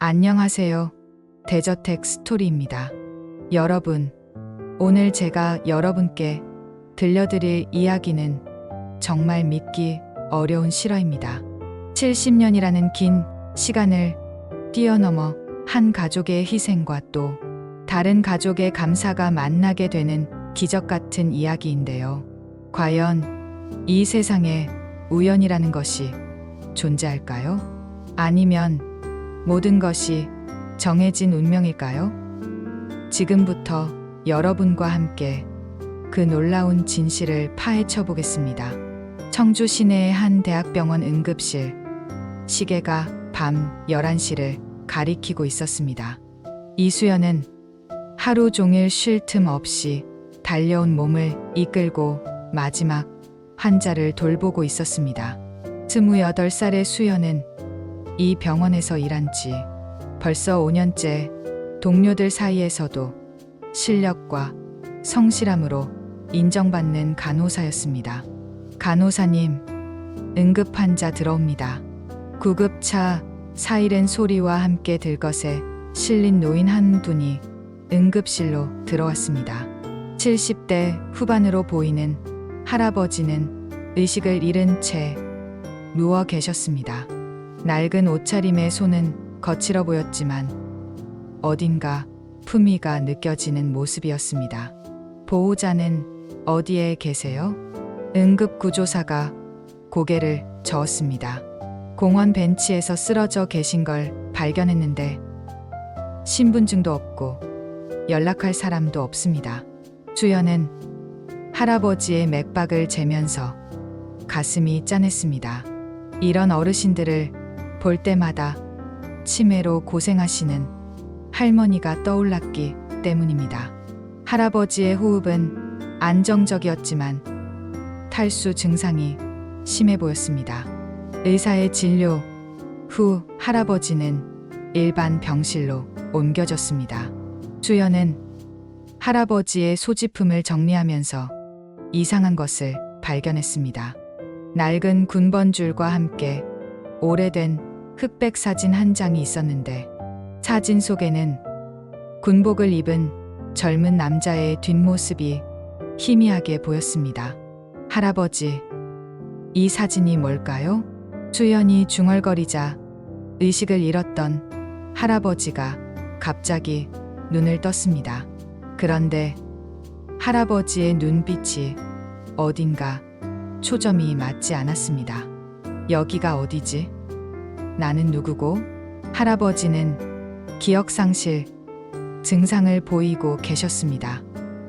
안녕하세요. 대저택 스토리입니다. 여러분, 오늘 제가 여러분께 들려드릴 이야기는 정말 믿기 어려운 실화입니다. 70년이라는 긴 시간을 뛰어넘어 한 가족의 희생과 또 다른 가족의 감사가 만나게 되는 기적 같은 이야기인데요. 과연 이 세상에 우연이라는 것이 존재할까요? 아니면 모든 것이 정해진 운명일까요? 지금부터 여러분과 함께 그 놀라운 진실을 파헤쳐 보겠습니다. 청주 시내의 한 대학병원 응급실. 시계가 밤 11시를 가리키고 있었습니다. 이수연은 하루 종일 쉴 틈 없이 달려온 몸을 이끌고 마지막 환자를 돌보고 있었습니다. 28살의 수연은 이 병원에서 일한 지 벌써 5년째, 동료들 사이에서도 실력과 성실함으로 인정받는 간호사였습니다. 간호사님, 응급 환자 들어옵니다. 구급차 사이렌 소리와 함께 들것에 실린 노인 한 분이 응급실로 들어왔습니다. 70대 후반으로 보이는 할아버지는 의식을 잃은 채 누워 계셨습니다. 낡은 옷차림의 손은 거칠어 보였지만 어딘가 품위가 느껴지는 모습이었습니다. 보호자는 어디에 계세요? 응급구조사가 고개를 저었습니다. 공원 벤치에서 쓰러져 계신 걸 발견했는데 신분증도 없고 연락할 사람도 없습니다. 수연은 할아버지의 맥박을 재면서 가슴이 짠했습니다. 이런 어르신들을 볼 때마다 치매로 고생하시는 할머니가 떠올랐기 때문입니다. 할아버지의 호흡은 안정적이었지만 탈수 증상이 심해 보였습니다. 의사의 진료 후 할아버지는 일반 병실로 옮겨졌습니다. 수연은 할아버지의 소지품을 정리하면서 이상한 것을 발견했습니다. 낡은 군번줄과 함께 오래된 흑백 사진 한 장이 있었는데 사진 속에는 군복을 입은 젊은 남자의 뒷모습이 희미하게 보였습니다. 할아버지, 이 사진이 뭘까요? 수연이 중얼거리자 의식을 잃었던 할아버지가 갑자기 눈을 떴습니다. 그런데 할아버지의 눈빛이 어딘가 초점이 맞지 않았습니다. 여기가 어디지? 나는 누구고? 할아버지는 기억상실 증상을 보이고 계셨습니다.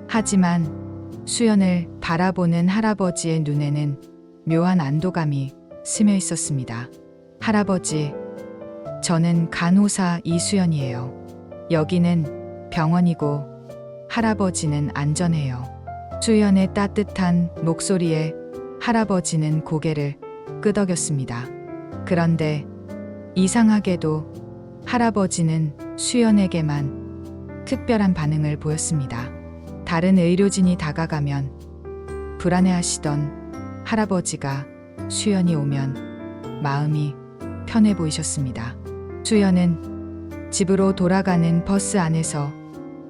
하지만 수연을 바라보는 할아버지의 눈에는 묘한 안도감이 스며 있었습니다. 할아버지, 저는 간호사 이수연이에요. 여기는 병원이고 할아버지는 안전해요. 수연의 따뜻한 목소리에 할아버지는 고개를 끄덕였습니다. 그런데 이상하게도 할아버지는 수연에게만 특별한 반응을 보였습니다. 다른 의료진이 다가가면 불안해하시던 할아버지가 수연이 오면 마음이 편해 보이셨습니다. 수연은 집으로 돌아가는 버스 안에서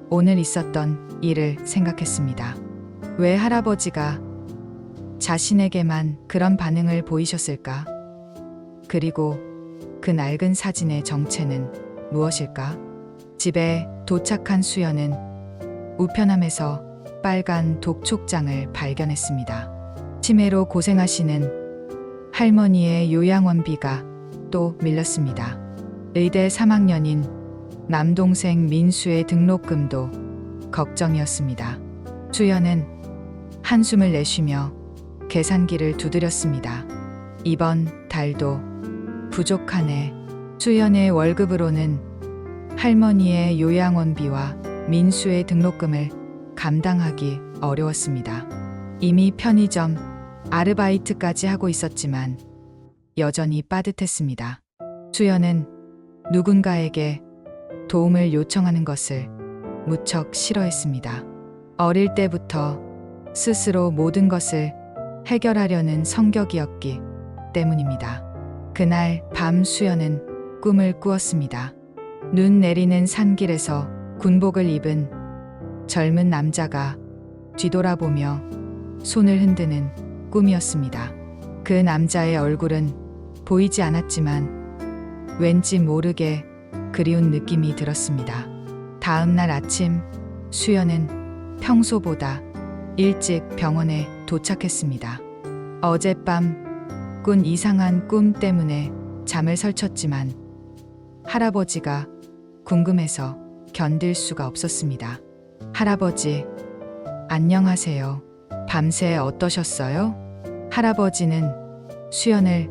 오늘 있었던 일을 생각했습니다. 왜 할아버지가 자신에게만 그런 반응을 보이셨을까? 그리고 그 낡은 사진의 정체는 무엇일까? 집에 도착한 수연은 우편함에서 빨간 독촉장을 발견했습니다. 치매로 고생하시는 할머니의 요양원비가 또 밀렸습니다. 의대 3학년인 남동생 민수의 등록금도 걱정이었습니다. 수연은 한숨을 내쉬며 계산기를 두드렸습니다. 이번 달도 부족하네. 수연의 월급으로는 할머니의 요양원비와 민수의 등록금을 감당하기 어려웠습니다. 이미 편의점 아르바이트까지 하고 있었지만 여전히 빠듯했습니다. 수연은 누군가에게 도움을 요청하는 것을 무척 싫어했습니다. 어릴 때부터 스스로 모든 것을 해결하려는 성격이었기 때문입니다. 그날 밤 수연은 꿈을 꾸었습니다. 눈 내리는 산길에서 군복을 입은 젊은 남자가 뒤돌아보며 손을 흔드는 꿈이었습니다. 그 남자의 얼굴은 보이지 않았지만 왠지 모르게 그리운 느낌이 들었습니다. 다음 날 아침 수연은 평소보다 일찍 병원에 도착했습니다. 어젯밤 꾼 이상한 꿈 때문에 잠을 설쳤지만 할아버지가 궁금해서 견딜 수가 없었습니다. 할아버지, 안녕하세요. 밤새 어떠셨어요? 할아버지는 수연을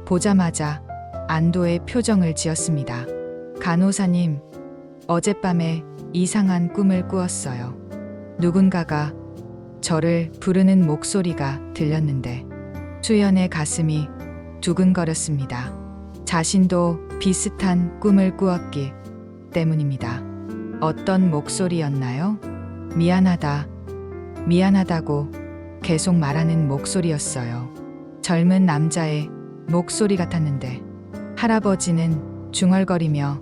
보자마자 안도의 표정을 지었습니다. 간호사님, 어젯밤에 이상한 꿈을 꾸었어요. 누군가가 저를 부르는 목소리가 들렸는데 수연의 가슴이 두근거렸습니다. 자신도 비슷한 꿈을 꾸었기 때문입니다. 어떤 목소리였나요? 미안하다, 미안하다고 계속 말하는 목소리였어요. 젊은 남자의 목소리 같았는데 할아버지는 중얼거리며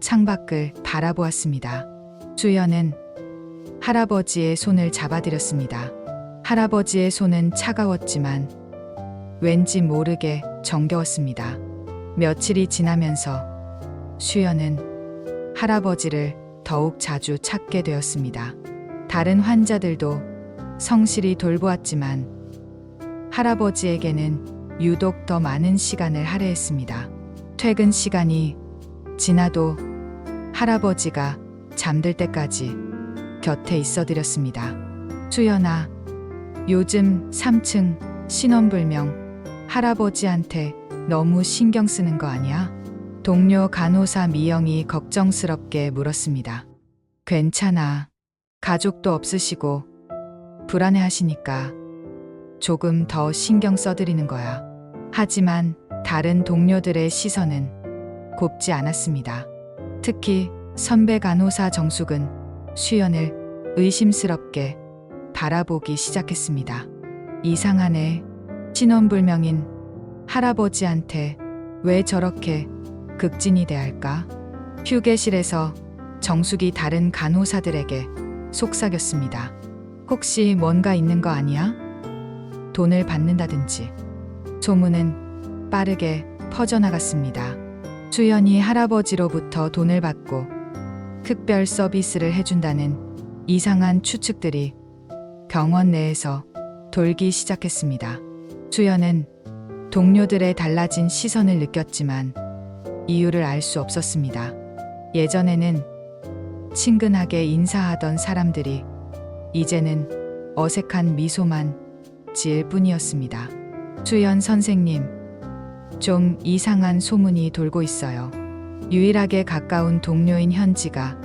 창밖을 바라보았습니다. 수연은 할아버지의 손을 잡아들였습니다. 할아버지의 손은 차가웠지만 왠지 모르게 정겨웠습니다. 며칠이 지나면서 수연은 할아버지를 더욱 자주 찾게 되었습니다. 다른 환자들도 성실히 돌보았지만 할아버지에게는 유독 더 많은 시간을 할애했습니다. 퇴근 시간이 지나도 할아버지가 잠들 때까지 곁에 있어드렸습니다. 수연아, 요즘 3층 신원불명 할아버지한테 너무 신경 쓰는 거 아니야? 동료 간호사 미영이 걱정스럽게 물었습니다. 괜찮아. 가족도 없으시고 불안해하시니까 조금 더 신경 써드리는 거야. 하지만 다른 동료들의 시선은 곱지 않았습니다. 특히 선배 간호사 정숙은 수연을 의심스럽게 바라보기 시작했습니다. 이상하네. 신원불명인 할아버지한테 왜 저렇게 극진히 대할까? 휴게실에서 정숙이 다른 간호사들에게 속삭였습니다. 혹시 뭔가 있는 거 아니야? 돈을 받는다든지. 소문은 빠르게 퍼져나갔습니다. 수연이 할아버지로부터 돈을 받고 특별 서비스를 해준다는 이상한 추측들이 병원 내에서 돌기 시작했습니다. 수연은 동료들의 달라진 시선을 느꼈지만 이유를 알 수 없었습니다. 예전에는 친근하게 인사하던 사람들이 이제는 어색한 미소만 지을 뿐이었습니다. 수연 선생님, 좀 이상한 소문이 돌고 있어요. 유일하게 가까운 동료인 현지가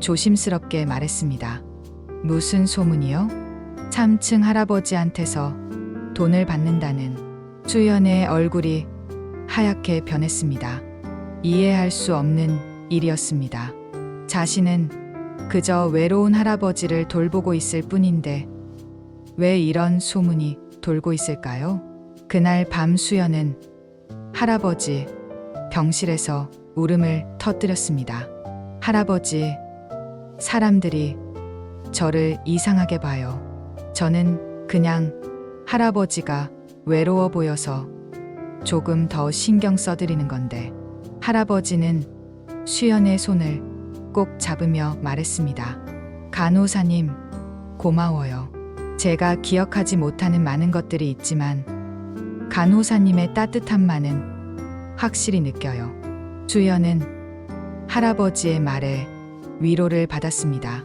조심스럽게 말했습니다. 무슨 소문이요? 3층 할아버지한테서 돈을 받는다는. 수연의 얼굴이 하얗게 변했습니다. 이해할 수 없는 일이었습니다. 자신은 그저 외로운 할아버지를 돌보고 있을 뿐인데 왜 이런 소문이 돌고 있을까요? 그날 밤 수연은 할아버지 병실에서 울음을 터뜨렸습니다. 할아버지, 사람들이 저를 이상하게 봐요. 저는 그냥 할아버지가 외로워 보여서 조금 더 신경 써드리는 건데. 할아버지는 수연의 손을 꼭 잡으며 말했습니다. 간호사님, 고마워요. 제가 기억하지 못하는 많은 것들이 있지만 간호사님의 따뜻함만은 확실히 느껴요. 수연은 할아버지의 말에 위로를 받았습니다.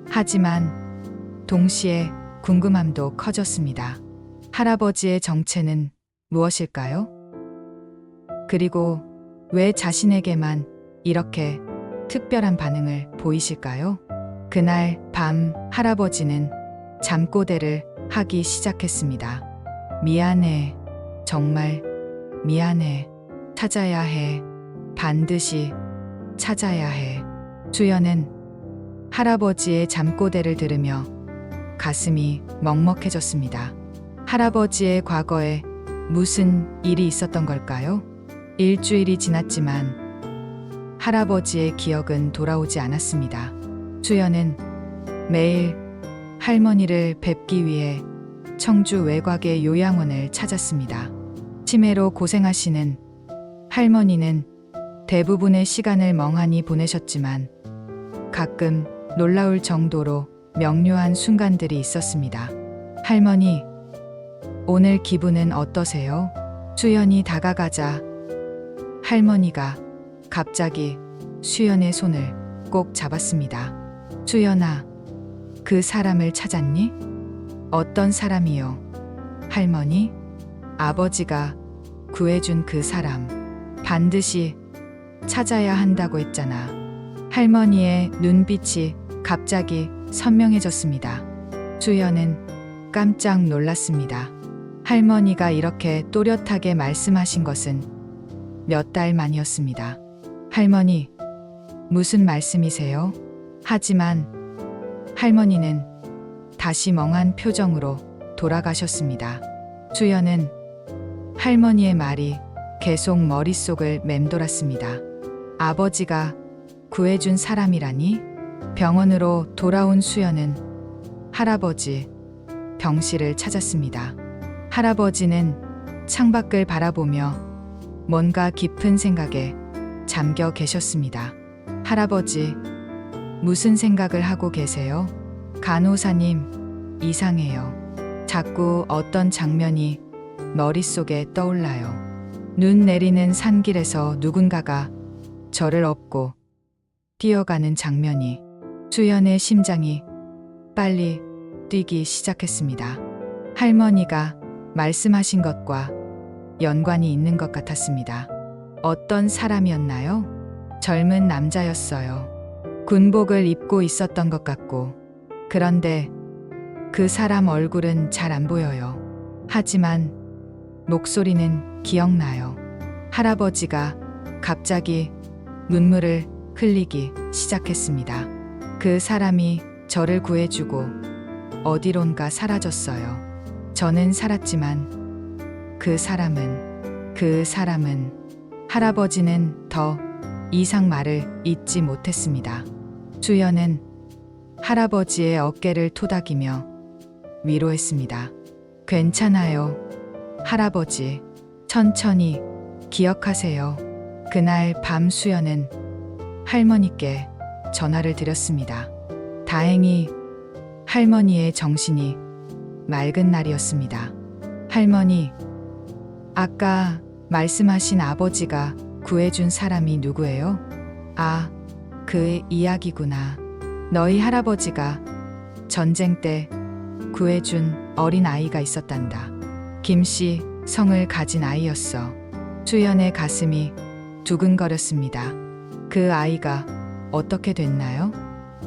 하지만 동시에 궁금함도 커졌습니다. 할아버지의 정체는 무엇일까요? 그리고 왜 자신에게만 이렇게 특별한 반응을 보이실까요? 그날 밤 할아버지는 잠꼬대를 하기 시작했습니다. 미안해. 정말 미안해. 찾아야 해. 반드시 찾아야 해. 수연은 할아버지의 잠꼬대를 들으며 가슴이 먹먹해졌습니다. 할아버지의 과거에 무슨 일이 있었던 걸까요? 일주일이 지났지만 할아버지의 기억은 돌아오지 않았습니다. 수연은 매일 할머니를 뵙기 위해 청주 외곽의 요양원을 찾았습니다. 치매로 고생하시는 할머니는 대부분의 시간을 멍하니 보내셨지만 가끔 놀라울 정도로 명료한 순간들이 있었습니다. 할머니, 오늘 기분은 어떠세요? 수연이 다가가자 할머니가 갑자기 수연의 손을 꼭 잡았습니다. 수연아, 그 사람을 찾았니? 어떤 사람이요? 할머니, 아버지가 구해준 그 사람. 반드시 찾아야 한다고 했잖아. 할머니의 눈빛이 갑자기 선명해졌습니다. 수연은 깜짝 놀랐습니다. 할머니가 이렇게 또렷하게 말씀하신 것은 몇 달 만이었습니다. 할머니, 무슨 말씀이세요? 하지만 할머니는 다시 멍한 표정으로 돌아가셨습니다. 수연은 할머니의 말이 계속 머릿속을 맴돌았습니다. 아버지가 구해준 사람이라니? 병원으로 돌아온 수연은 할아버지 병실을 찾았습니다. 할아버지는 창밖을 바라보며 뭔가 깊은 생각에 잠겨 계셨습니다. 할아버지, 무슨 생각을 하고 계세요? 간호사님, 이상해요. 자꾸 어떤 장면이 머릿속에 떠올라요. 눈 내리는 산길에서 누군가가 저를 업고 뛰어가는 장면이. 수연의 심장이 빨리 뛰기 시작했습니다. 할머니가 말씀하신 것과 연관이 있는 것 같았습니다. 어떤 사람이었나요? 젊은 남자였어요. 군복을 입고 있었던 것 같고, 그런데 그 사람 얼굴은 잘 안 보여요. 하지만 목소리는 기억나요. 할아버지가 갑자기 눈물을 흘리기 시작했습니다. 그 사람이 저를 구해주고 어디론가 사라졌어요. 저는 살았지만 그 사람은 할아버지는 더 이상 말을 잇지 못했습니다. 수연은 할아버지의 어깨를 토닥이며 위로했습니다. 괜찮아요. 할아버지, 천천히 기억하세요. 그날 밤 수연은 할머니께 전화를 드렸습니다. 다행히 할머니의 정신이 맑은 날이었습니다. 할머니, 아까 말씀하신 아버지가 구해준 사람이 누구예요? 아, 그 이야기구나. 너희 할아버지가 전쟁 때 구해준 어린 아이가 있었단다. 김씨 성을 가진 아이였어. 수연의 가슴이 두근거렸습니다. 그 아이가 어떻게 됐나요?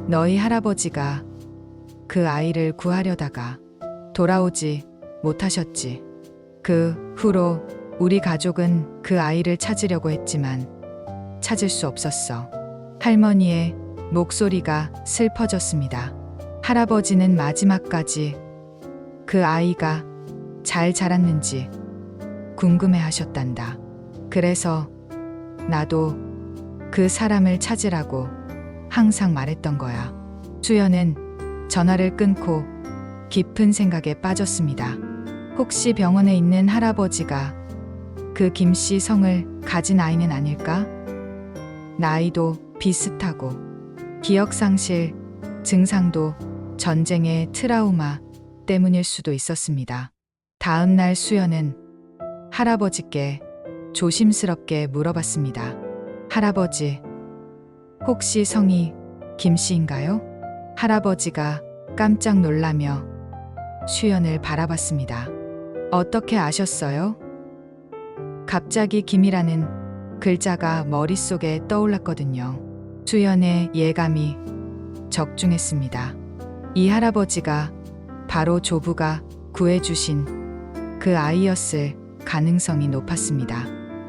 너희 할아버지가 그 아이를 구하려다가 돌아오지 못하셨지. 그 후로 우리 가족은 그 아이를 찾으려고 했지만 찾을 수 없었어. 할머니의 목소리가 슬퍼졌습니다. 할아버지는 마지막까지 그 아이가 잘 자랐는지 궁금해 하셨단다. 그래서 나도 그 사람을 찾으라고 항상 말했던 거야. 수연은 전화를 끊고 깊은 생각에 빠졌습니다. 혹시 병원에 있는 할아버지가 그 김씨 성을 가진 아이는 아닐까? 나이도 비슷하고 기억상실 증상도 전쟁의 트라우마 때문일 수도 있었습니다. 다음 날 수연은 할아버지께 조심스럽게 물어봤습니다. 할아버지, 혹시 성이 김씨인가요? 할아버지가 깜짝 놀라며 수연을 바라봤습니다. 어떻게 아셨어요? 갑자기 김이라는 글자가 머릿속에 떠올랐거든요. 수연의 예감이 적중했습니다. 이 할아버지가 바로 조부가 구해주신 그 아이였을 가능성이 높았습니다.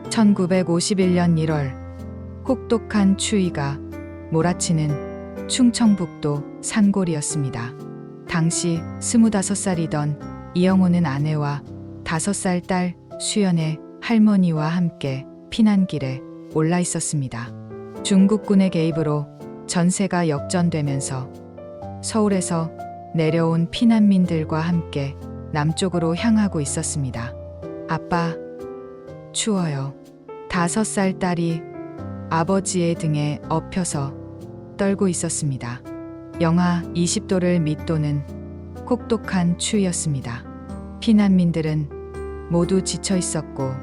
1951년 1월 혹독한 추위가 몰아치는 충청북도 산골이었습니다. 당시 25살이던 이영호는 아내와 5살 딸 수연의 할머니와 함께 피난길에 올라 있었습니다. 중국군의 개입으로 전세가 역전되면서 서울에서 내려온 피난민들과 함께 남쪽으로 향하고 있었습니다. 아빠, 추워요. 5살 딸이 아버지의 등에 엎혀서 떨고 있었습니다. 영하 20도를 밑도는 혹독한 추위였습니다. 피난민들은 모두 지쳐 있었고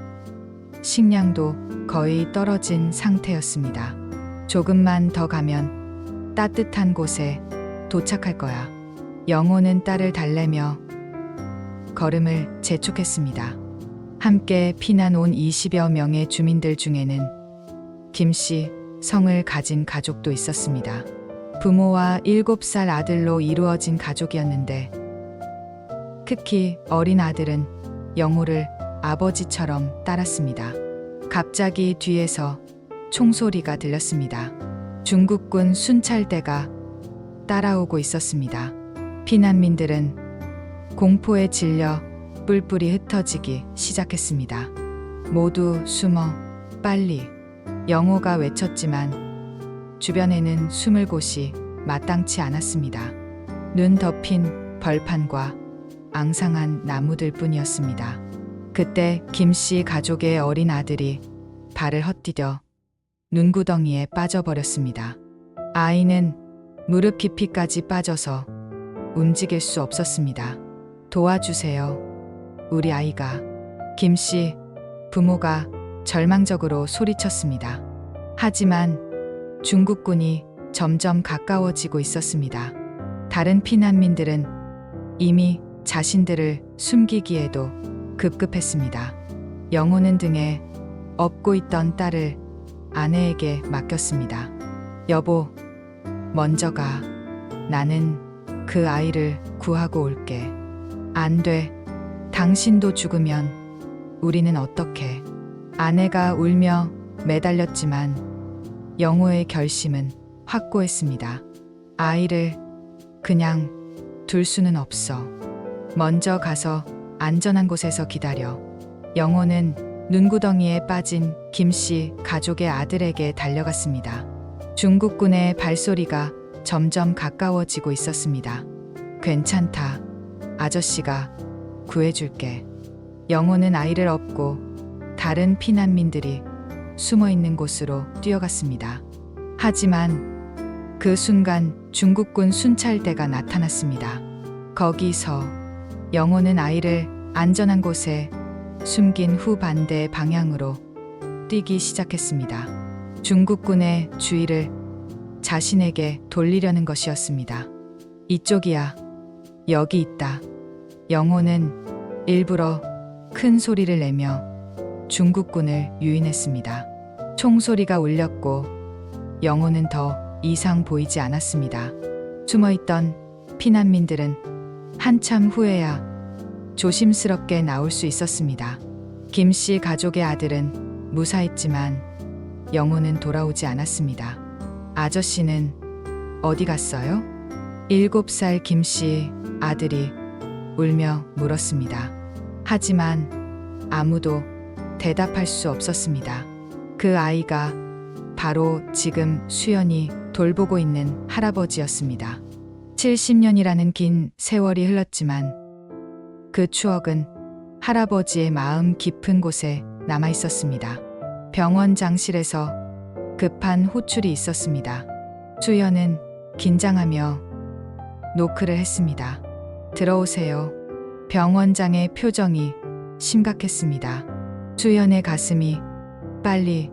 식량도 거의 떨어진 상태였습니다. 조금만 더 가면 따뜻한 곳에 도착할 거야. 영호는 딸을 달래며 걸음을 재촉했습니다. 함께 피난 온 20여 명의 주민들 중에는 김씨 성을 가진 가족도 있었습니다. 부모와 7살 아들로 이루어진 가족이었는데 특히 어린 아들은 영호를 아버지처럼 따랐습니다. 갑자기 뒤에서 총소리가 들렸습니다. 중국군 순찰대가 따라오고 있었습니다. 피난민들은 공포에 질려 뿔뿔이 흩어지기 시작했습니다. 모두 숨어 빨리. 영호가 외쳤지만 주변에는 숨을 곳이 마땅치 않았습니다. 눈 덮인 벌판과 앙상한 나무들 뿐이었습니다. 그때 김씨 가족의 어린 아들이 발을 헛디뎌 눈구덩이에 빠져버렸습니다. 아이는 무릎 깊이까지 빠져서 움직일 수 없었습니다. 도와주세요. 우리 아이가. 김씨 부모가 절망적으로 소리쳤습니다. 하지만 중국군이 점점 가까워지고 있었습니다. 다른 피난민들은 이미 자신들을 숨기기에도 급급했습니다. 영호는 등에 업고 있던 딸을 아내에게 맡겼습니다. 여보, 먼저 가. 나는 그 아이를 구하고 올게. 안 돼. 당신도 죽으면 우리는 어떡해. 아내가 울며 매달렸지만 영호의 결심은 확고했습니다. 아이를 그냥 둘 수는 없어. 먼저 가서 안전한 곳에서 기다려. 영호는 눈구덩이에 빠진 김씨 가족의 아들에게 달려갔습니다. 중국군의 발소리가 점점 가까워지고 있었습니다. 괜찮다. 아저씨가 구해줄게. 영호는 아이를 업고 다른 피난민들이 숨어 있는 곳으로 뛰어갔습니다. 하지만 그 순간 중국군 순찰대가 나타났습니다. 거기서 영호는 아이를 안전한 곳에 숨긴 후 반대 방향으로 뛰기 시작했습니다. 중국군의 주의를 자신에게 돌리려는 것이었습니다. 이쪽이야. 여기 있다. 영호는 일부러 큰 소리를 내며 중국군을 유인했습니다. 총소리가 울렸고 영호는 더 이상 보이지 않았습니다. 숨어있던 피난민들은 한참 후에야 조심스럽게 나올 수 있었습니다. 김씨 가족의 아들은 무사했지만 영호는 돌아오지 않았습니다. 아저씨는 어디 갔어요? 7살 김씨 아들이 울며 물었습니다. 하지만 아무도 대답할 수 없었습니다. 그 아이가 바로 지금 수연이 돌보고 있는 할아버지였습니다. 70년이라는 긴 세월이 흘렀지만 그 추억은 할아버지의 마음 깊은 곳에 남아 있었습니다. 병원 장실에서 급한 호출이 있었습니다. 수연은 긴장하며 노크를 했습니다. 들어오세요. 병원장의 표정이 심각했습니다. 수연의 가슴이 빨리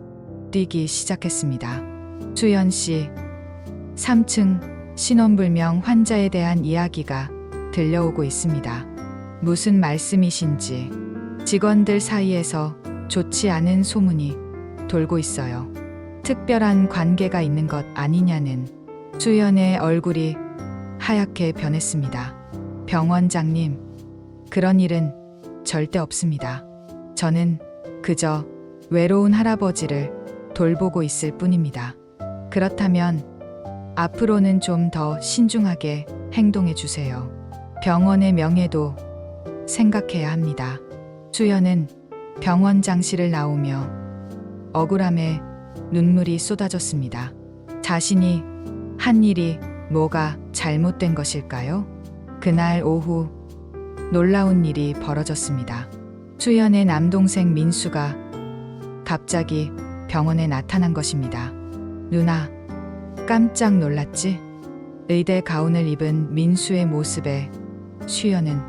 뛰기 시작했습니다. 수연 씨, 3층 신원불명 환자에 대한 이야기가 들려오고 있습니다. 무슨 말씀이신지 직원들 사이에서 좋지 않은 소문이 돌고 있어요. 특별한 관계가 있는 것 아니냐는. 수연의 얼굴이 하얗게 변했습니다. 병원장님, 그런 일은 절대 없습니다. 저는 그저 외로운 할아버지를 돌보고 있을 뿐입니다. 그렇다면 앞으로는 좀 더 신중하게 행동해 주세요. 병원의 명예도 생각해야 합니다. 수연은 병원 장실을 나오며 억울함에 눈물이 쏟아졌습니다. 자신이 한 일이 뭐가 잘못된 것일까요? 그날 오후 놀라운 일이 벌어졌습니다. 수연의 남동생 민수가 갑자기 병원에 나타난 것입니다. 누나, 깜짝 놀랐지? 의대 가운을 입은 민수의 모습에 수연은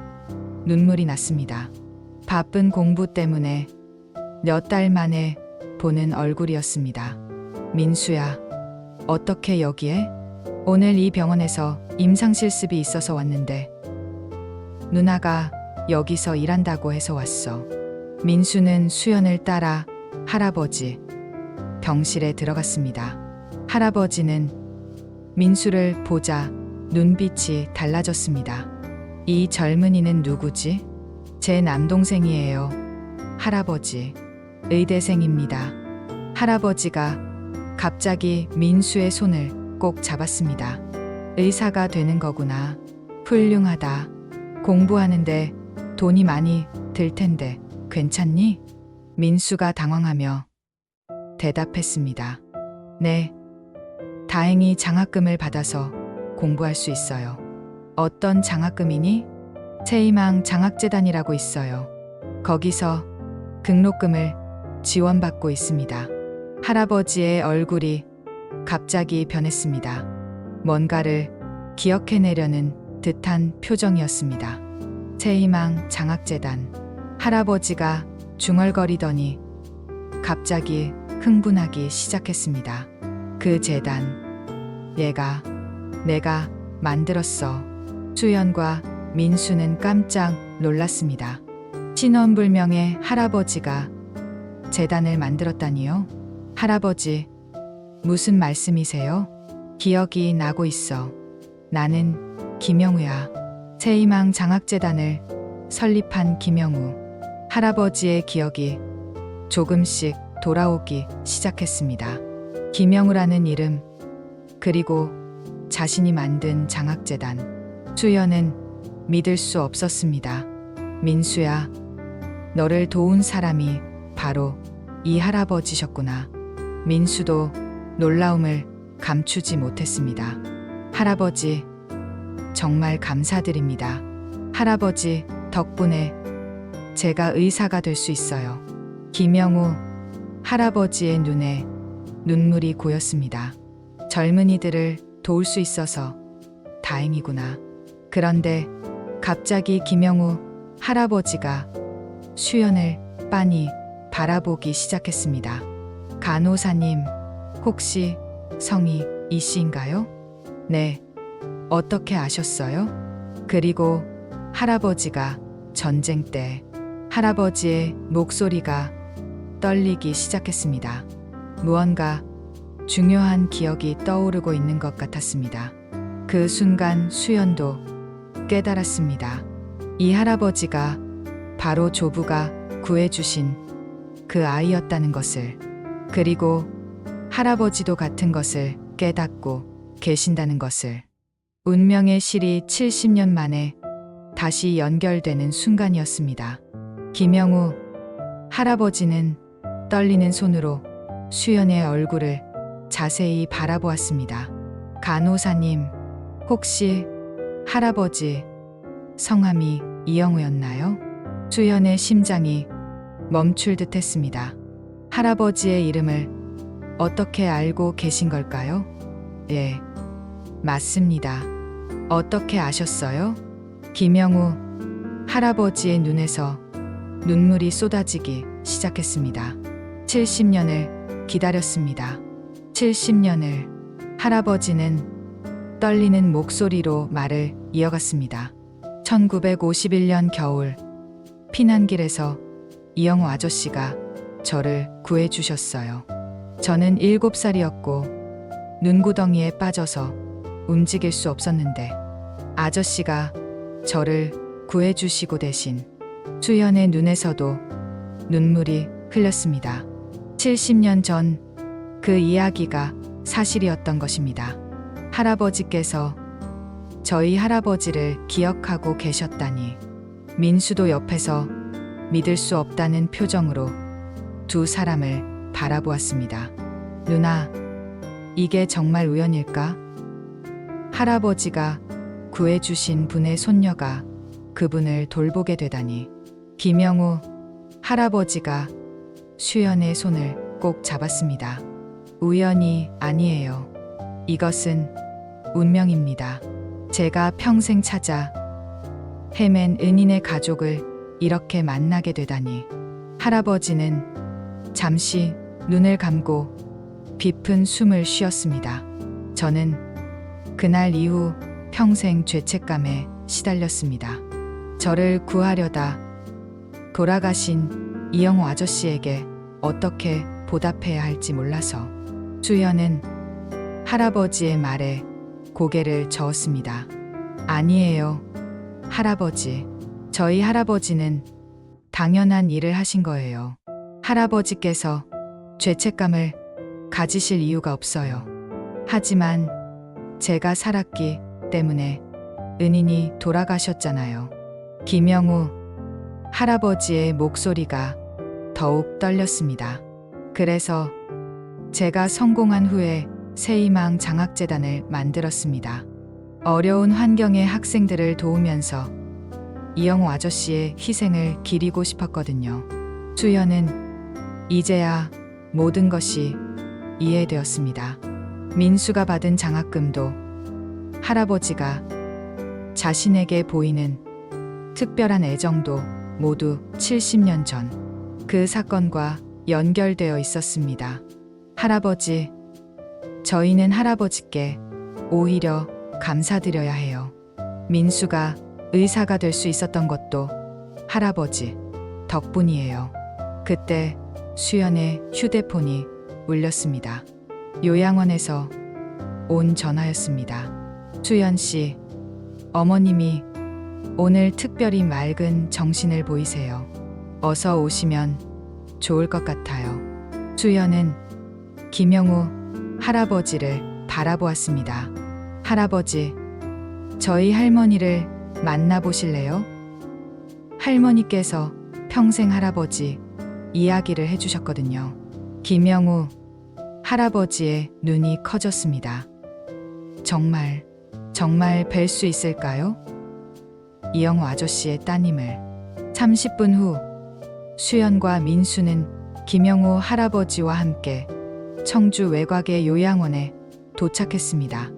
눈물이 났습니다. 바쁜 공부 때문에 몇 달 만에 보는 얼굴이었습니다. 민수야, 어떻게 여기에? 오늘 이 병원에서 임상실습이 있어서 왔는데 누나가 여기서 일한다고 해서 왔어. 민수는 수연을 따라 할아버지 병실에 들어갔습니다. 할아버지는 민수를 보자 눈빛이 달라졌습니다. 이 젊은이는 누구지? 제 남동생이에요. 할아버지, 의대생입니다. 할아버지가 갑자기 민수의 손을 꼭 잡았습니다. 의사가 되는 거구나. 훌륭하다. 공부하는데 돈이 많이 들 텐데 괜찮니? 민수가 당황하며 대답했습니다. 네. 다행히 장학금을 받아서 공부할 수 있어요. 어떤 장학금이니? 새희망 장학재단이라고 있어요. 거기서 등록금을 지원받고 있습니다. 할아버지의 얼굴이 갑자기 변했습니다. 뭔가를 기억해내려는 듯한 표정이었습니다. 새희망 장학재단. 할아버지가 중얼거리더니 갑자기 흥분하기 시작했습니다. 그 재단, 내가 만들었어. 수연과 민수는 깜짝 놀랐습니다. 신원불명의 할아버지가 재단을 만들었다니요? 할아버지, 무슨 말씀이세요? 기억이 나고 있어. 나는 김영우야. 새희망 장학재단을 설립한 김영우. 할아버지의 기억이 조금씩 돌아오기 시작했습니다. 김영우라는 이름, 그리고 자신이 만든 장학재단. 수연은 믿을 수 없었습니다. 민수야, 너를 도운 사람이 바로 이 할아버지셨구나. 민수도 놀라움을 감추지 못했습니다. 할아버지, 정말 감사드립니다. 할아버지 덕분에 제가 의사가 될 수 있어요. 김영우 할아버지의 눈에 눈물이 고였습니다. 젊은이들을 도울 수 있어서 다행이구나. 그런데 갑자기 김영우 할아버지가 수연을 빤히 바라보기 시작했습니다. 간호사님, 혹시 성이 이 씨인가요? 네. 어떻게 아셨어요? 그리고 할아버지가 전쟁 때 할아버지의 목소리가 떨리기 시작했습니다. 무언가 중요한 기억이 떠오르고 있는 것 같았습니다. 그 순간 수연도 깨달았습니다. 이 할아버지가 바로 조부가 구해주신 그 아이였다는 것을, 그리고 할아버지도 같은 것을 깨닫고 계신다는 것을. 운명의 실이 70년 만에 다시 연결되는 순간이었습니다. 김영우 할아버지는 떨리는 손으로 수연의 얼굴을 자세히 바라보았습니다. 간호사님, 혹시 할아버지 성함이 이영우였나요? 수연의 심장이 멈출 듯 했습니다. 할아버지의 이름을 어떻게 알고 계신 걸까요? 예, 맞습니다. 어떻게 아셨어요? 김영우 할아버지의 눈에서 눈물이 쏟아지기 시작했습니다. 70년을 기다렸습니다. 70년을. 할아버지는 떨리는 목소리로 말을 이어갔습니다. 1951년 겨울, 피난길에서 이영우 아저씨가 저를 구해주셨어요. 저는 7살이었고 눈구덩이에 빠져서 움직일 수 없었는데 아저씨가 저를 구해주시고 대신 수연의 눈에서도 눈물이 흘렸습니다. 70년 전 그 이야기가 사실이었던 것입니다. 할아버지께서 저희 할아버지를 기억하고 계셨다니. 민수도 옆에서 믿을 수 없다는 표정으로 두 사람을 바라보았습니다. 누나, 이게 정말 우연일까? 할아버지가 구해주신 분의 손녀가 그분을 돌보게 되다니. 김영우 할아버지가 수연의 손을 꼭 잡았습니다. 우연이 아니에요. 이것은 운명입니다. 제가 평생 찾아 헤맨 은인의 가족을 이렇게 만나게 되다니. 할아버지는 잠시 눈을 감고 깊은 숨을 쉬었습니다. 저는 그날 이후 평생 죄책감에 시달렸습니다. 저를 구하려다 돌아가신 이영호 아저씨에게 어떻게 보답해야 할지 몰라서. 수연은 할아버지의 말에 고개를 저었습니다. 아니에요, 할아버지. 저희 할아버지는 당연한 일을 하신 거예요. 할아버지께서 죄책감을 가지실 이유가 없어요. 하지만 제가 살았기 때문에 은인이 돌아가셨잖아요. 김영우 할아버지의 목소리가 더욱 떨렸습니다. 그래서 제가 성공한 후에 새희망 장학재단을 만들었습니다. 어려운 환경의 학생들을 도우면서 이영호 아저씨의 희생을 기리고 싶었거든요. 수연은 이제야 모든 것이 이해되었습니다. 민수가 받은 장학금도 할아버지가 자신에게 보이는 특별한 애정도 모두 70년 전 그 사건과 연결되어 있었습니다. 할아버지, 저희는 할아버지께 오히려 감사드려야 해요. 민수가 의사가 될 수 있었던 것도 할아버지 덕분이에요. 그때 수연의 휴대폰이 울렸습니다. 요양원에서 온 전화였습니다. 수연 씨, 어머님이 오늘 특별히 맑은 정신을 보이세요. 어서 오시면 좋을 것 같아요. 수연은 김영우 할아버지를 바라보았습니다. 할아버지, 저희 할머니를 만나보실래요? 할머니께서 평생 할아버지 이야기를 해주셨거든요. 김영우 할아버지의 눈이 커졌습니다. 정말 뵐 수 있을까요? 이영호 아저씨의 따님을. 30분 후 수연과 민수는 김영우 할아버지와 함께 청주 외곽의 요양원에 도착했습니다.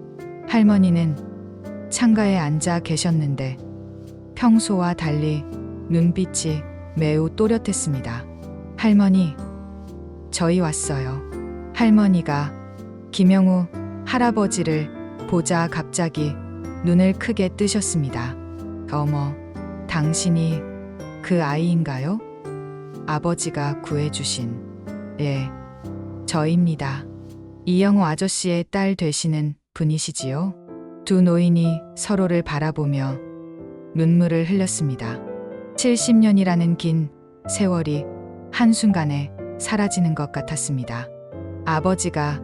할머니는 창가에 앉아 계셨는데 평소와 달리 눈빛이 매우 또렷했습니다. 할머니, 저희 왔어요. 할머니가 김영우 할아버지를 보자 갑자기 눈을 크게 뜨셨습니다. 어머, 당신이 그 아이인가요? 아버지가 구해주신. 예, 저입니다. 이영호 아저씨의 딸 되시는 분이시지요? 두 노인이 서로를 바라보며 눈물을 흘렸습니다. 70년이라는 긴 세월이 한순간에 사라지는 것 같았습니다. 아버지가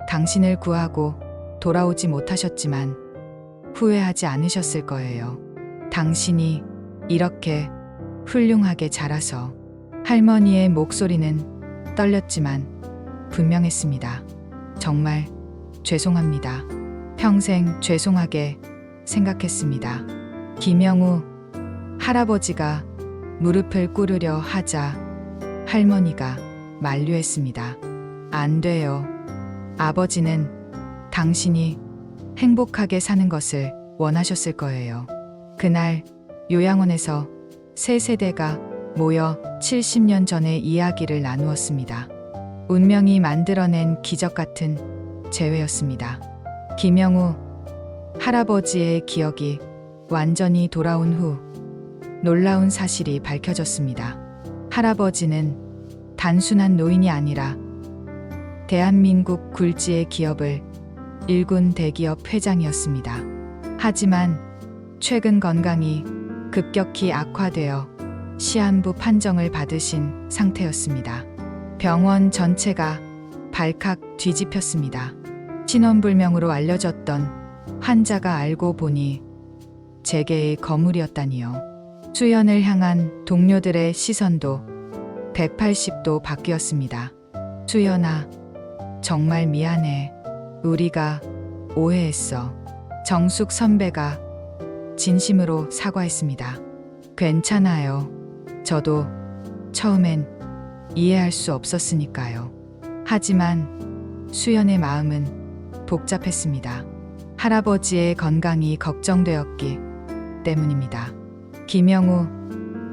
당신을 구하고 돌아오지 못하셨지만 후회하지 않으셨을 거예요. 당신이 이렇게 훌륭하게 자라서. 할머니의 목소리는 떨렸지만 분명했습니다. 정말 죄송합니다. 평생 죄송하게 생각했습니다. 김영우 할아버지가 무릎을 꿇으려 하자 할머니가 만류했습니다. 안 돼요. 아버지는 당신이 행복하게 사는 것을 원하셨을 거예요. 그날 요양원에서 세 세대가 모여 70년 전의 이야기를 나누었습니다. 운명이 만들어낸 기적 같은 재회였습니다. 김영우 할아버지의 기억이 완전히 돌아온 후 놀라운 사실이 밝혀졌습니다. 할아버지는 단순한 노인이 아니라 대한민국 굴지의 기업을 일군 대기업 회장이었습니다. 하지만 최근 건강이 급격히 악화되어 시한부 판정을 받으신 상태였습니다. 병원 전체가 발칵 뒤집혔습니다. 신원불명으로 알려졌던 환자가 알고 보니 재계의 거물이었다니요. 수연을 향한 동료들의 시선도 180도 바뀌었습니다. 수연아, 정말 미안해. 우리가 오해했어. 정숙 선배가 진심으로 사과했습니다. 괜찮아요. 저도 처음엔 이해할 수 없었으니까요. 하지만 수연의 마음은 복잡했습니다. 할아버지의 건강이 걱정되었기 때문입니다. 김영우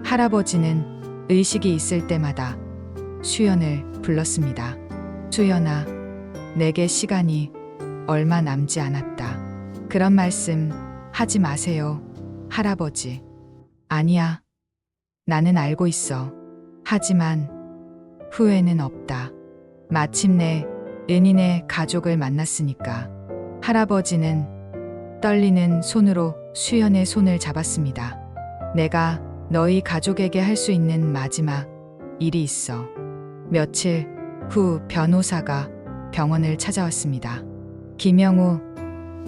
할아버지는 의식이 있을 때마다 수연을 불렀습니다. 수연아, 내게 시간이 얼마 남지 않았다. 그런 말씀 하지 마세요, 할아버지. 아니야. 나는 알고 있어. 하지만 후회는 없다. 마침내 은인의 가족을 만났으니까. 할아버지는 떨리는 손으로 수연의 손을 잡았습니다. 내가 너희 가족에게 할 수 있는 마지막 일이 있어. 며칠 후 변호사가 병원을 찾아왔습니다. 김영우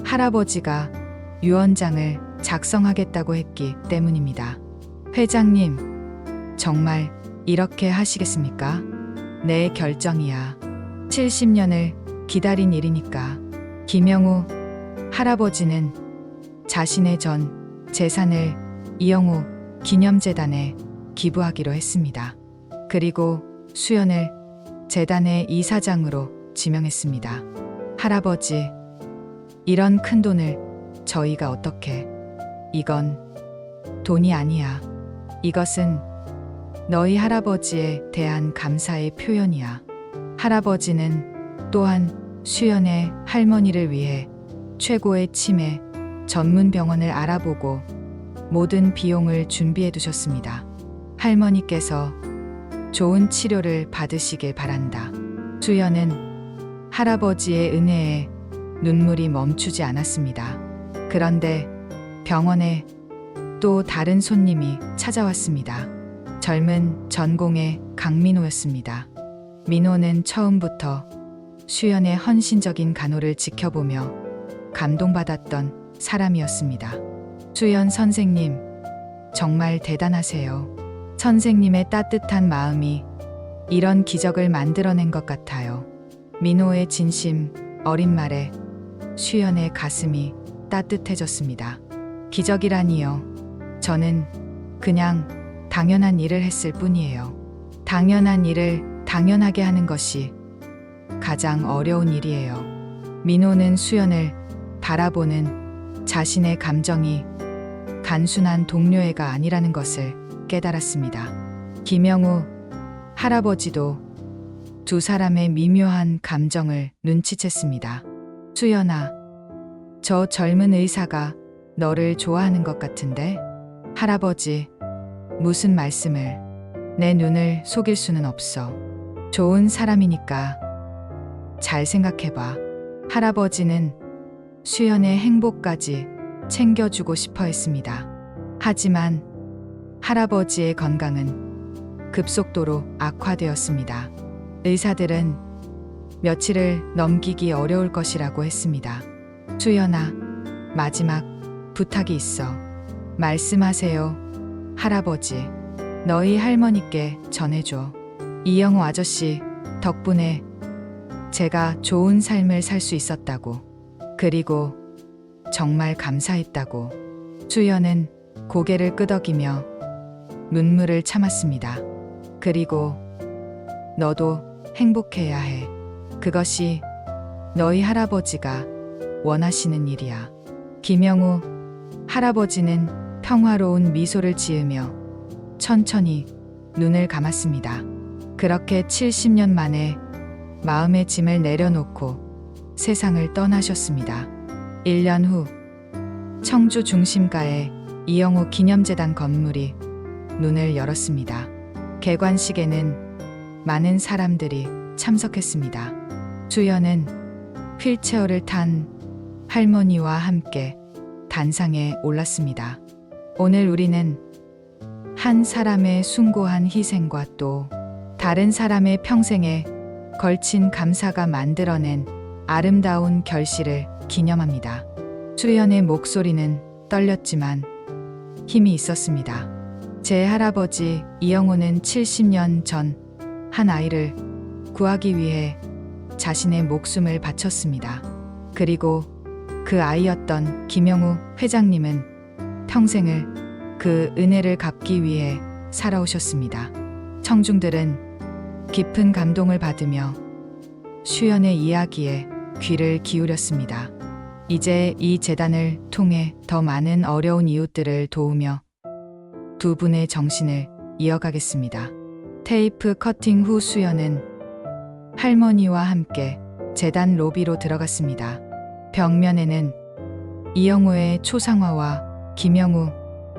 할아버지가 유언장을 작성하겠다고 했기 때문입니다. 회장님, 정말 이렇게 하시겠습니까? 내 결정이야. 70년을 기다린 일이니까. 김영우 할아버지는 자신의 전 재산을 이영우 기념재단에 기부하기로 했습니다. 그리고 수연을 재단의 이사장으로 지명했습니다. 할아버지, 이런 큰 돈을 저희가 어떻게? 이건 돈이 아니야. 이것은 너희 할아버지에 대한 감사의 표현이야. 할아버지는 또한 수연의 할머니를 위해 최고의 치매 전문 병원을 알아보고 모든 비용을 준비해 두셨습니다. 할머니께서 좋은 치료를 받으시길 바란다. 수연은 할아버지의 은혜에 눈물이 멈추지 않았습니다. 그런데 병원에 또 다른 손님이 찾아왔습니다. 젊은 전공의 강민호였습니다. 민호는 처음부터 수연의 헌신적인 간호를 지켜보며 감동받았던 사람이었습니다. 수연 선생님, 정말 대단하세요. 선생님의 따뜻한 마음이 이런 기적을 만들어낸 것 같아요. 민호의 진심 어린 말에 수연의 가슴이 따뜻해졌습니다. 기적이라니요. 저는 그냥 당연한 일을 했을 뿐이에요. 당연한 일을 당연하게 하는 것이 가장 어려운 일이에요. 민호는 수연을 바라보는 자신의 감정이 단순한 동료애가 아니라는 것을 깨달았습니다. 김영우 할아버지도 두 사람의 미묘한 감정을 눈치챘습니다. 수연아, 저 젊은 의사가 너를 좋아하는 것 같은데? 할아버지, 무슨 말씀을? 내 눈을 속일 수는 없어. 좋은 사람이니까 잘 생각해봐. 할아버지는 수연의 행복까지 챙겨주고 싶어 했습니다. 하지만 할아버지의 건강은 급속도로 악화되었습니다. 의사들은 며칠을 넘기기 어려울 것이라고 했습니다. 수연아, 마지막 부탁이 있어. 말씀하세요, 할아버지. 너희 할머니께 전해줘. 이영우 아저씨 덕분에 제가 좋은 삶을 살 수 있었다고. 그리고 정말 감사했다고. 수연은 고개를 끄덕이며 눈물을 참았습니다. 그리고 너도 행복해야 해. 그것이 너희 할아버지가 원하시는 일이야. 김영우 할아버지는 평화로운 미소를 지으며 천천히 눈을 감았습니다. 그렇게 70년 만에 마음의 짐을 내려놓고 세상을 떠나셨습니다. 1년 후 청주 중심가의 이영우 기념재단 건물이 문을 열었습니다. 개관식에는 많은 사람들이 참석했습니다. 수연은 휠체어를 탄 할머니와 함께 단상에 올랐습니다. 오늘 우리는 한 사람의 숭고한 희생과 또 다른 사람의 평생에 걸친 감사가 만들어낸 아름다운 결실을 기념합니다. 수연의 목소리는 떨렸지만 힘이 있었습니다. 제 할아버지 이영호는 70년 전 한 아이를 구하기 위해 자신의 목숨을 바쳤습니다. 그리고 그 아이였던 김영우 회장님은 평생을 그 은혜를 갚기 위해 살아오셨습니다. 청중들은 깊은 감동을 받으며 수연의 이야기에 귀를 기울였습니다. 이제 이 재단을 통해 더 많은 어려운 이웃들을 도우며 두 분의 정신을 이어가겠습니다. 테이프 커팅 후 수연은 할머니와 함께 재단 로비로 들어갔습니다. 벽면에는 이영우의 초상화와 김영우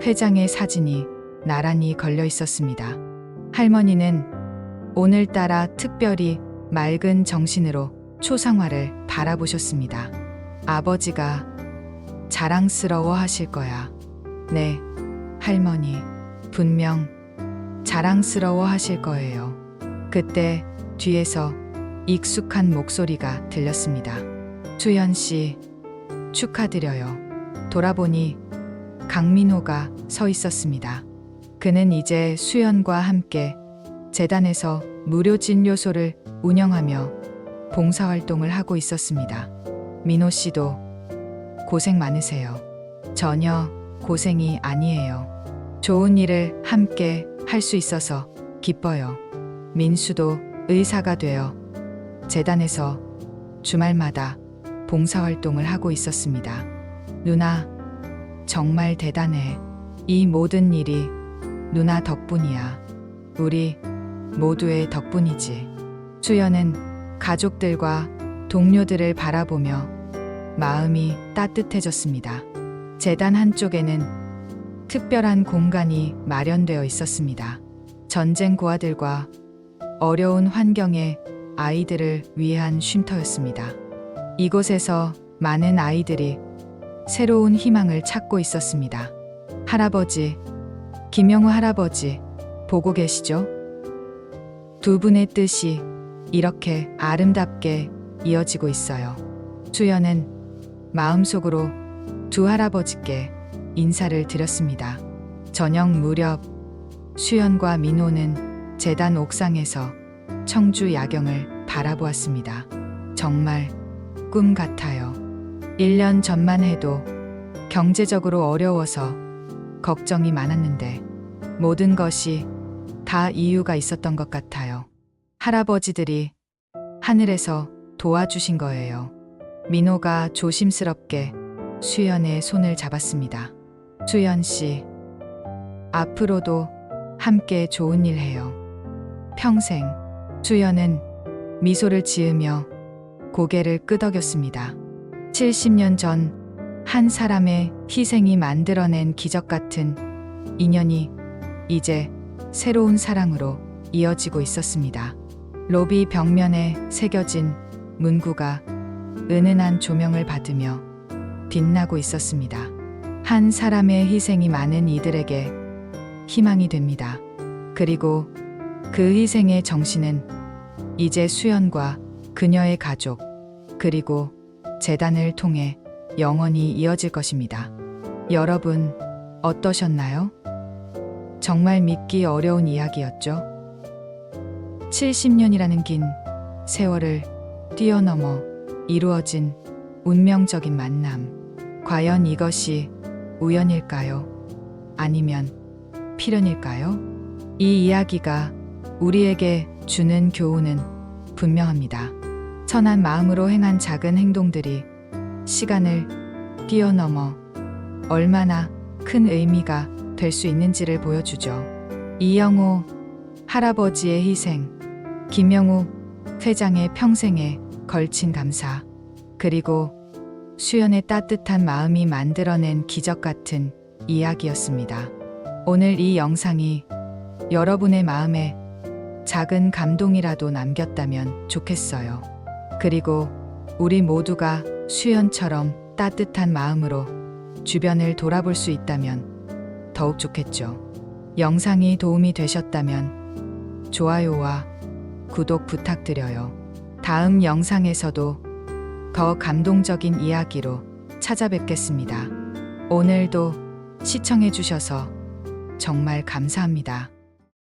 회장의 사진이 나란히 걸려 있었습니다. 할머니는 오늘따라 특별히 맑은 정신으로 초상화를 바라보셨습니다. 아버지가 자랑스러워 하실 거야. 네, 할머니, 분명 자랑스러워 하실 거예요. 그때 뒤에서 익숙한 목소리가 들렸습니다. 수연 씨, 축하드려요. 돌아보니 강민호가 서 있었습니다. 그는 이제 수연과 함께 재단에서 무료 진료소를 운영하며 봉사활동을 하고 있었습니다. 민호 씨도 고생 많으세요. 전혀 고생이 아니에요. 좋은 일을 함께 할 수 있어서 기뻐요. 민수도 의사가 되어 재단에서 주말마다 봉사활동을 하고 있었습니다. 누나, 정말 대단해. 이 모든 일이 누나 덕분이야. 우리 모두의 덕분이지. 수연은 가족들과 동료들을 바라보며 마음이 따뜻해졌습니다. 재단 한쪽에는 특별한 공간이 마련되어 있었습니다. 전쟁 고아들과 어려운 환경의 아이들을 위한 쉼터였습니다. 이곳에서 많은 아이들이 새로운 희망을 찾고 있었습니다. 할아버지, 김영우 할아버지, 보고 계시죠? 두 분의 뜻이 이렇게 아름답게 이어지고 있어요. 수연은 마음속으로 두 할아버지께 인사를 드렸습니다. 저녁 무렵 수연과 민호는 재단 옥상에서 청주 야경을 바라보았습니다. 정말 꿈 같아요. 1년 전만 해도 경제적으로 어려워서 걱정이 많았는데 모든 것이 다 이유가 있었던 것 같아요. 할아버지들이 하늘에서 도와주신 거예요. 민호가 조심스럽게 수연의 손을 잡았습니다. 수연 씨, 앞으로도 함께 좋은 일 해요. 평생. 수연은 미소를 지으며 고개를 끄덕였습니다. 70년 전 한 사람의 희생이 만들어낸 기적 같은 인연이 이제 새로운 사랑으로 이어지고 있었습니다. 로비 벽면에 새겨진 문구가 은은한 조명을 받으며 빛나고 있었습니다. 한 사람의 희생이 많은 이들에게 희망이 됩니다. 그리고 그 희생의 정신은 이제 수연과 그녀의 가족, 그리고 재단을 통해 영원히 이어질 것입니다. 여러분, 어떠셨나요? 정말 믿기 어려운 이야기였죠? 70년이라는 긴 세월을 뛰어넘어 이루어진 운명적인 만남. 과연 이것이 우연일까요? 아니면 필연일까요? 이 이야기가 우리에게 주는 교훈은 분명합니다. 선한 마음으로 행한 작은 행동들이 시간을 뛰어넘어 얼마나 큰 의미가 될 수 있는지를 보여주죠. 이영우 할아버지의 희생, 김영우 회장의 평생에 걸친 감사, 그리고 수연의 따뜻한 마음이 만들어낸 기적 같은 이야기였습니다. 오늘 이 영상이 여러분의 마음에 작은 감동이라도 남겼다면 좋겠어요. 그리고 우리 모두가 수연처럼 따뜻한 마음으로 주변을 돌아볼 수 있다면 더욱 좋겠죠. 영상이 도움이 되셨다면 좋아요와 구독 부탁드려요. 다음 영상에서도 더 감동적인 이야기로 찾아뵙겠습니다. 오늘도 시청해주셔서 정말 감사합니다.